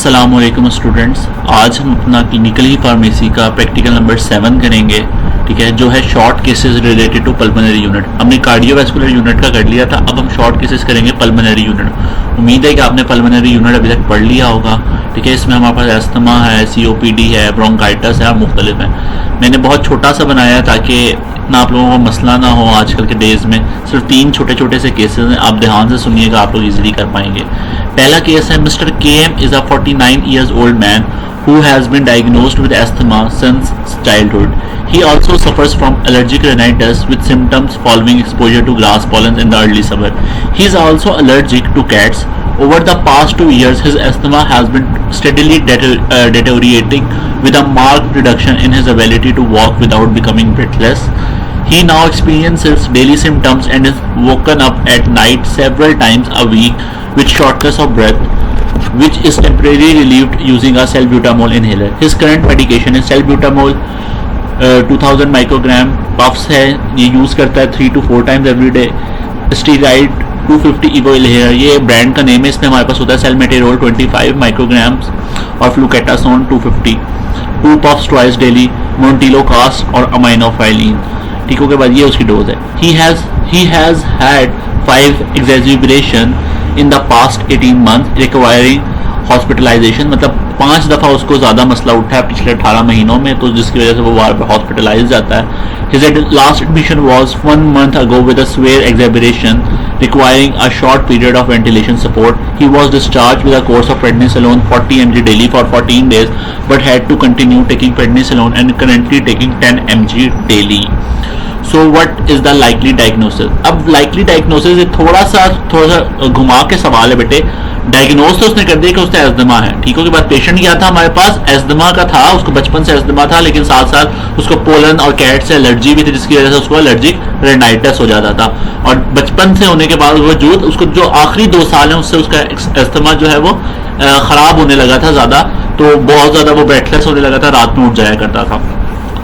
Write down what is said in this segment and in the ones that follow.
अस्सलामुअलैकुम स्टूडेंट्स, आज हम अपना क्लिनिकल ही फार्मेसी का प्रैक्टिकल नंबर 7 करेंगे। ठीक है, जो है short cases related to pulmonary unit. हमने कार्डियोवैस्कुलर यूनिट का कर लिया था, अब हम शॉर्ट केसेस करेंगे पल्मोनरी यूनिट। उम्मीद है कि आपने पल्मोनरी यूनिट अभी तक पढ़ लिया होगा। ठीक है, इसमें हमारे पास एस्थमा है, COPD है, ब्रोंकाइटिस है, मुख्तलिफ है। मैंने बहुत छोटा सा बनाया ताकि इतना आप लोगों को मसला ना हो। आजकल के डेज में सिर्फ 3 छोटे छोटे से केसेस हैं, आप ध्यान से सुनिएगा, आप लोग इजीली कर पाएंगे। पहला केस है mister KM is a 49 years old man who has been diagnosed with asthma since childhood. He also suffers from allergic rhinitis with symptoms following exposure to grass pollen in the early summer. He is also allergic to cats. Over the past 2 years, his asthma has been steadily deteriorating with a marked reduction in his ability to walk without becoming breathless. He now experiences daily symptoms and is woken up at night several times a week with shortness of breath, which is temporarily relieved using a salbutamol inhaler. His current medication is salbutamol 2000 microgram puffs है, ये use करता है 3 to 4 times every day. Steroid 250 evo inhaler, ये brand का name है, इसमें हमारे पास होता है सेलमेटेरोल 25 माइक्रोग्राम्स और फ्लूकेटासोन 250, 2 puffs twice daily, मोन्टिलोकास्ट और अमाइनोफाइलिन। ठीक हो, के बाद ये उसकी डोज है। He has had 5 exacerbation in the past 18 months requiring hospitalization, मतलब 5 दफ़ा उसको ज़्यादा मसला उठा है पिछले 18 महीनों में, तो जिसकी वजह से वो बार बार हॉस्पिटलाइज जाता है। His last admission was 1 month ago with a severe exacerbation requiring a short period of ventilation support. He was discharged with a course of prednisolone 40 mg daily for 14 days but had to continue taking prednisolone and currently taking 10 mg daily. So what is the likely diagnosis? अब likely diagnosis ये थोड़ा सा घुमा के सवाल है बेटे। Diagnose तो उसने कर दिया कि उसने एस्थमा है। ठीक हो, के बाद पेशेंट गया था हमारे पास, एस्थमा का था, उसको बचपन से एस्थमा था, लेकिन साथ साथ उसको पोलन और कैट से एलर्जी भी थी, जिसकी वजह से उसको एलर्जिक रेनाइटिस हो जाता था। और बचपन से होने के बावजूद उसको जो आखिरी 2 साल हैं उससे उसका एस्थमा जो है वो खराब होने लगा था ज़्यादा, तो बहुत ज़्यादा वो ब्रेथलेस होने लगा था, रात में उठ जाया करता था।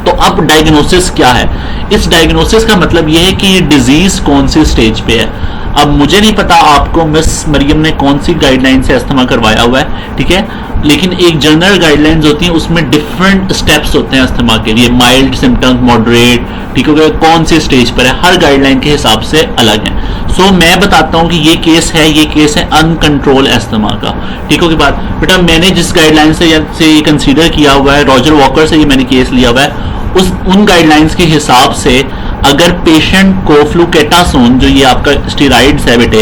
तो अब डायग्नोसिस क्या है? इस डायग्नोसिस का मतलब यह है कि ये डिजीज कौन सी स्टेज पे है। अब मुझे नहीं पता आपको मिस मरियम ने कौन सी गाइडलाइन से अस्थमा करवाया हुआ है, ठीक है, लेकिन एक जनरल गाइडलाइंस होती है, उसमें डिफरेंट स्टेप्स होते हैं अस्थमा के लिए, माइल्ड सिम्टम्स, मॉडरेट, ठीक हो गया, कौन सी स्टेज पर है, हर गाइडलाइन के हिसाब से अलग है। सो मैं बताता हूँ कि ये केस है अनकंट्रोल अस्थमा का। ठीक हो, के बाद बेटा मैंने जिस गाइडलाइन से ये कंसीडर किया हुआ है, रॉजर वॉकर से ये मैंने केस लिया हुआ है, उन गाइडलाइंस के हिसाब से अगर पेशेंट को फ्लूकेटासोन, जो ये आपका स्टेरॉइड्स है बेटे,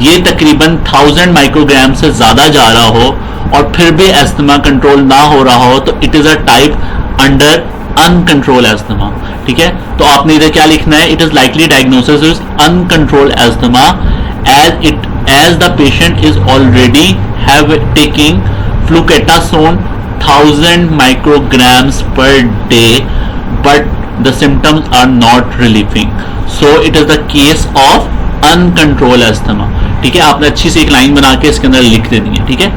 ये तकरीबन 1000 माइक्रोग्राम से ज्यादा जा रहा हो और फिर भी अस्थमा कंट्रोल ना हो रहा हो, तो it is a type under uncontrol asthma. ठीक है, तो आपने इधर क्या लिखना है? It is likely diagnosis is uncontrol asthma as the patient is already have taking fluticasone 1000 micrograms per day but the symptoms are not relieving, so it is the case of uncontrolled asthma। ठीक है, आपने अच्छी सी एक line बना के इसके अंदर लिख देनी है। ठीक है,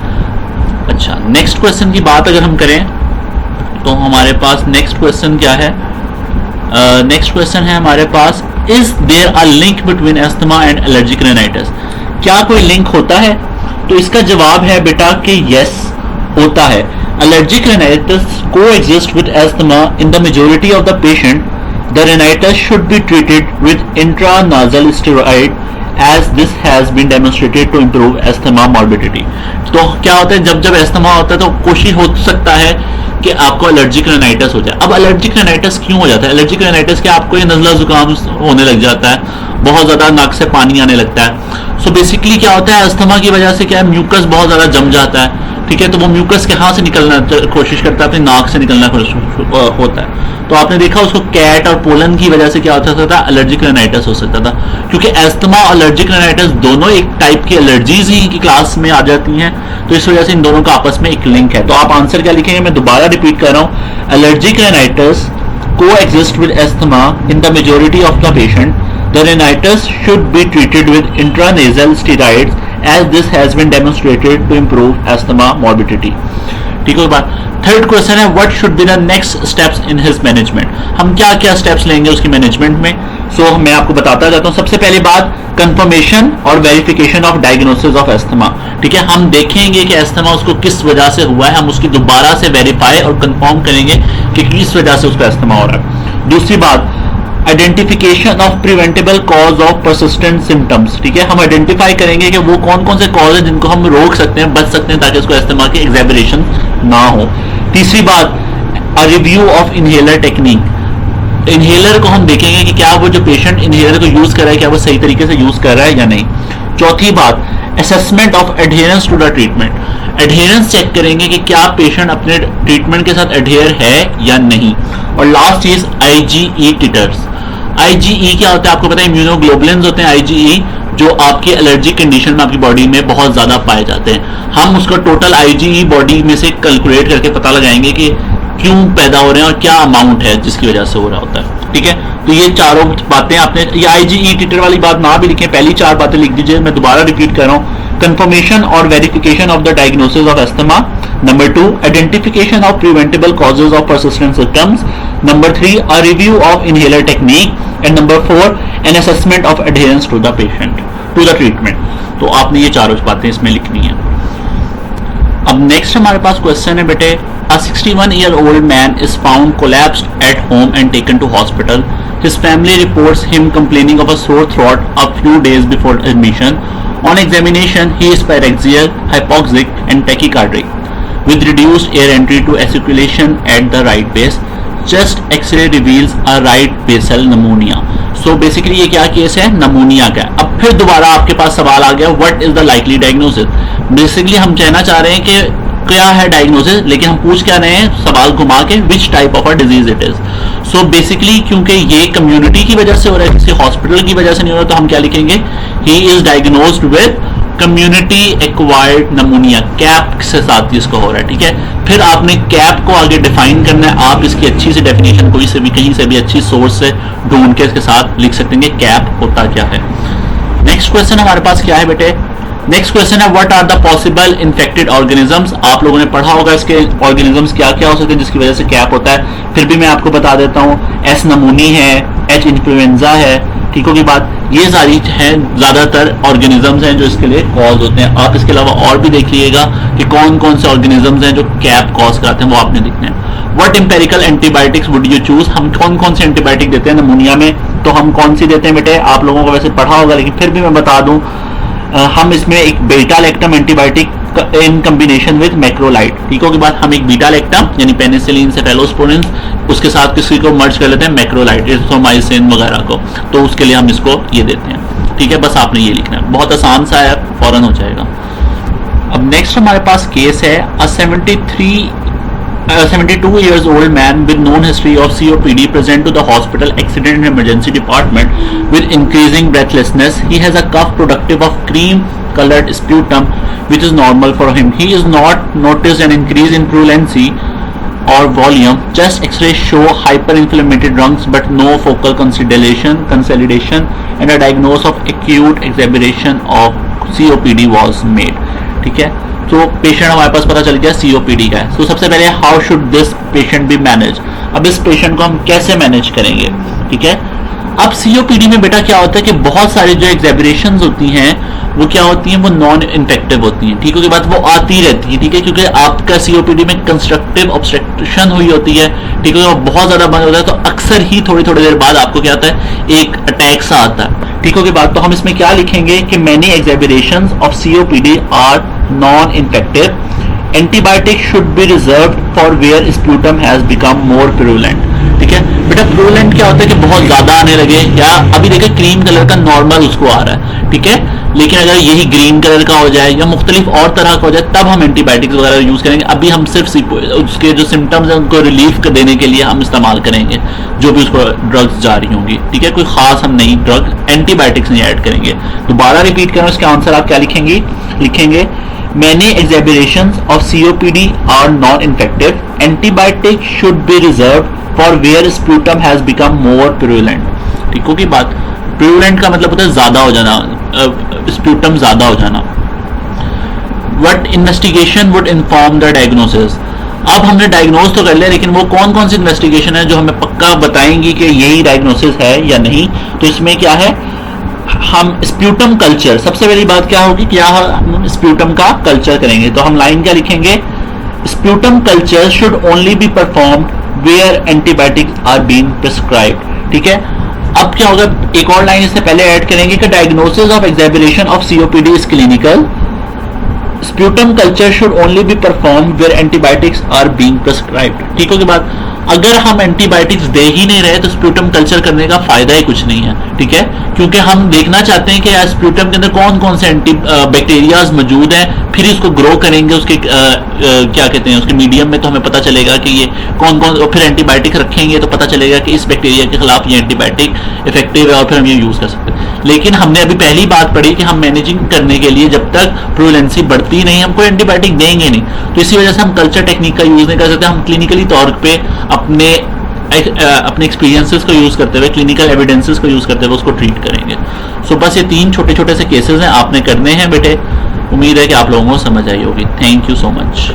अच्छा, नेक्स्ट क्वेश्चन की बात अगर हम करें तो हमारे पास नेक्स्ट क्वेश्चन क्या है? नेक्स्ट क्वेश्चन है हमारे पास, is there a link between asthma and allergic rhinitis? क्या कोई लिंक होता है? तो इसका जवाब है बेटा कि यस, होता है। Allergic rhinitis coexist with asthma in the majority of the patient. The rhinitis should be treated with intranasal steroid as this has been demonstrated to improve asthma morbidity. तो क्या होता है, जब एस्थमा होता है तो कोशिश हो सकता है कि आपको एलर्जिक रेनाइटिस हो जाए। अब एलर्जिक रेनाइटिस क्यों हो जाता है? एलर्जिक रेनाइटिस क्या, आपको ये नज़ला जुकाम होने लग जाता है, बहुत ज़्यादा नाक से पानी आने लगता है। सो बेसिकली क्या होता है, अस्थमा की वजह से क्या है, म्यूकस बहुत ज़्यादा जम जाता है। ठीक है, तो वो म्यूकस कहाँ से निकलना कोशिश करता है, अपनी नाक से निकलना होता है। तो आपने देखा उसको कैट और पोलन की वजह से क्या हो सकता था, एलर्जिक रेनाइटिस हो सकता था, क्योंकि एस्थमा और एलर्जिक रेनाइटिस दोनों एक टाइप की एलर्जीज ही की क्लास में आ जाती हैं, तो इस वजह से इन दोनों का आपस में एक लिंक है। तो आप आंसर क्या लिखेंगे, मैं दोबारा रिपीट कर रहा हूँ, allergic rhinitis coexist with asthma in the majority of the patient. The rhinitis should be treated with intranasal steroids as this has been demonstrated to improve asthma morbidity. ठीक है बात. थर्ड क्वेश्चन है what should be the next steps in his management. हम क्या क्या steps लेंगे उसकी management में. सो मैं आपको बताता जाता हूं. सबसे पहली बात कंफर्मेशन और verification of diagnosis of asthma. ठीक है, हम देखेंगे कि एस्थमा उसको किस वजह से हुआ है, हम उसकी दोबारा से वेरीफाई और कंफर्म करेंगे कि किस वजह से उसको एस्थमा हो रहा है. दूसरी बात identification of preventable cause of persistent symptoms. ठीक है, हम आइडेंटिफाई करेंगे कि वो कौन कौन से कॉज है जिनको हम रोक सकते हैं, बच सकते हैं ताकि उसको एस्थमा की एक्सेवरेशन ना हो. तीसरी बात review of inhaler technique. Inhaler को हम देखेंगे कि क्या वो जो पेशेंट इनहेलर को यूज कर रहा है क्या वो सही तरीके से यूज कर रहा है या नहीं. चौथी बात assessment of adherence to the treatment. Adherence check करेंगे कि क्या पेशेंट अपने ट्रीटमेंट के साथ एडहेयर है या नहीं. और लास्ट चीज आईजीई टिटर्स. आईजीई क्या होता है आपको पता है, इम्यूनोग्लोबुलिन्स होते हैं आईजीई जो आपकी एलर्जी कंडीशन में आपकी बॉडी में बहुत ज्यादा पाए जाते हैं. हम उसका टोटल आईजीई बॉडी में से कैलकुलेट करके पता लगाएंगे कि क्यों पैदा हो रहे हैं और क्या अमाउंट है जिसकी वजह से हो रहा होता है. ठीक है, तो ये चारों बातें आपने, ये आईजीई टिटर वाली बात ना भी लिखें, पहली चार बातें लिख दीजिए. मैं दोबारा रिपीट कर रहा हूं. कंफर्मेशन और verification of the diagnosis of asthma. Number 2 identification of preventable causes of persistent symptoms. Number 3 a review of inhaler technique. And number 4 an assessment of adherence to the patient to the treatment. तो आपने ये चारों बातें इसमें लिखनी है. अब next हमारे पास क्वेश्चन है बेटे, a 61-year-old man is found collapsed at home and taken to hospital. His family reports him complaining of a sore throat a few days before admission. On examination, he is pyrexial, hypoxic and tachycardic with reduced air entry to circulation at the right base. Chest X-ray reveals a right basal pneumonia. So basically ये क्या case है, pneumonia का. अब फिर दोबारा आपके पास सवाल आ गया what is the likely diagnosis. Basically हम कहना चाह रहे हैं कि क्या है डायग्नोसिस, लेकिन हम पूछ क्या रहे हैं सवाल घुमा के which type of a disease it is. So basically क्योंकि ये कम्युनिटी की वजह से हो रहा है, किसी हॉस्पिटल की वजह से नहीं हो रहा, तो हम क्या लिखेंगे, he is diagnosed with community acquired pneumonia. Cap से साथ इसको हो रहा है. ठीक है, फिर आपने कैप को आगे डिफाइन करना है. आप इसकी अच्छी सी डेफिनेशन कोई से भी कहीं से भी अच्छी सोर्स से ढूंढ के इसके साथ लिख सकते हैं कैप होता क्या है. नेक्स्ट क्वेश्चन हमारे पास क्या है बेटे, नेक्स्ट क्वेश्चन है what are the possible infected organisms. आप लोगों ने पढ़ा होगा इसके ऑर्गेनिजम्स क्या क्या हो सकते हैं जिसकी वजह से कैप होता है. फिर भी मैं आपको बता देता हूँ, एस नमूनी है, एच इन्फ्लुएंजा है. ठीक होगी बात, ये सारी हैं ज्यादातर ऑर्गेनिजम्स हैं जो इसके लिए कॉज होते हैं. आप इसके अलावा और भी देख लीजिएगा कि कौन कौन से ऑर्गेनिजम्स हैं जो कैप कॉज कराते हैं, वो आपने देखने हैं. What empirical antibiotics would you choose. हम कौन कौन से एंटीबायोटिक देते हैं नमूनिया में, तो हम कौन सी देते हैं बेटे, आप लोगों को वैसे पढ़ा होगा लेकिन फिर भी मैं बता दूं, हम इसमें एक beta lactam antibiotic in combination with macrolide. ठीक होगी बात, हम एक बीटा लैक्टम यानी पेनिसिलिन सेफेलोस्पोरिन उसके साथ किसी को मर्ज कर लेते हैं मैक्रोलाइड, इज़ोमाइसिन वगैरह को, तो उसके लिए हम इसको ये देते हैं. ठीक है, बस आपने ये लिखना है, बहुत आसान सा है, फौरन हो जाएगा. अब नेक्स्ट हमारे पास केस है, a 72 years old man with known history of COPD present to the hospital accident and emergency department with increasing breathlessness. He has a cough productive of cream colored sputum which is normal for him. He is not noticed an increase in purulence or volume. Chest X-ray show hyperinflamed lungs but no focal consolidation and a diagnosis of acute exacerbation of COPD was made. ठीक है, तो patient हमारे पास पता चल गया COPD का है. तो सबसे पहले how should this patient be manage. अब इस पेशेंट को हम कैसे मैनेज करेंगे. ठीक है, अब सीओपीडी में बेटा क्या होता है कि बहुत सारी जो एक्सेबरेशंस होती हैं वो क्या होती हैं, वो नॉन इन्फेक्टिव होती हैं. ठीक है, की बात वो आती रहती है. ठीक है, क्योंकि आपका सीओपीडी में कंस्ट्रक्टिव ऑब्स्ट्रक्शन हुई होती है. ठीक है, बहुत ज्यादा बंद होता है तो अक्सर ही थोड़ी थोड़ी देर बाद आपको क्या आता है, एक अटैक सा आता है. ठीक है, की बात, तो हम इसमें क्या लिखेंगे कि many exacerbations of COPD are non infective. Antibiotic should be reserved for where sputum has become more purulent. ठीक है बेटा, प्यूरुलेंट क्या होता है कि बहुत ज्यादा आने लगे, या अभी देखिए क्रीम कलर का नॉर्मल उसको आ रहा है. ठीक है, लेकिन अगर यही ग्रीन कलर का हो जाए या मुख्तलिफ और तरह का हो जाए तब हम एंटीबायोटिक्स वगैरह यूज करेंगे. अभी हम सिर्फ उसके जो सिम्टम्स हैं उनको रिलीफ देने के लिए हम इस्तेमाल करेंगे जो भी उसको ड्रग्स जा रही होंगी. ठीक है, कोई खास हम नई ड्रग एंटीबायोटिक्स नहीं ऐड करेंगे. दोबारा रिपीट करें, उसका आंसर आप क्या लिखेंगे Many exacerbations of COPD are non-infective. Antibiotics should be reserved for where sputum has become more purulent. ठीक होगी बात, प्यूरुलेंट का मतलब होता है ज्यादा हो जाना, स्प्यूटम ज्यादा हो जाना. What investigation would inform the diagnosis. अब हमने डायग्नोज तो कर लिया, लेकिन वो कौन कौन सी इन्वेस्टिगेशन है जो हमें पक्का बताएंगी कि यही डायग्नोसिस है या नहीं। तो इसमें क्या है, हम स्प्यूटम कल्चर, सबसे पहली बात क्या होगी, क्या हम स्प्यूटम का कल्चर करेंगे। तो हम लाइन क्या लिखेंगे, sputum culture should only be performed where antibiotics are being prescribed. ठीक है, अब क्या होगा, एक और लाइन इससे पहले ऐड करेंगे कि diagnosis of exacerbation of COPD is clinical, sputum culture should only be perform where antibiotics are being prescribed. ठीक होगी बात, अगर हम एंटीबायोटिक्स दे ही नहीं रहे तो स्प्यूटम कल्चर करने का फायदा ही कुछ नहीं है। ठीक है, क्योंकि हम देखना चाहते हैं कि स्प्यूटम के अंदर कौन कौन से एंटी बैक्टीरियाज मौजूद हैं, फिर इसको ग्रो करेंगे उसके क्या कहते हैं उसके मीडियम में, तो हमें पता चलेगा कि ये कौन कौन, और फिर एंटीबायोटिक रखेंगे तो पता चलेगा कि इस बैक्टीरिया के खिलाफ ये एंटीबायोटिक इफेक्टिव है और फिर हम ये यूज कर सकते हैं। लेकिन हमने अभी पहली बात पढ़ी कि हम मैनेजिंग करने के लिए जब तक प्रोवेलेंसी बढ़ती नहीं हम कोई एंटीबायोटिक देंगे नहीं, तो इसी वजह से हम कल्चर टेक्निक का यूज नहीं कर सकते। हम क्लिनिकली तौर पे अपने एक्सपीरियंसेस को यूज करते हुए, क्लिनिकल एविडेंसेस को यूज करते हुए उसको ट्रीट करेंगे। सो बस ये 3 छोटे छोटे से केसेस हैं, आपने करने हैं बेटे। उम्मीद है कि आप लोगों को समझ आई होगी। Thank you so much.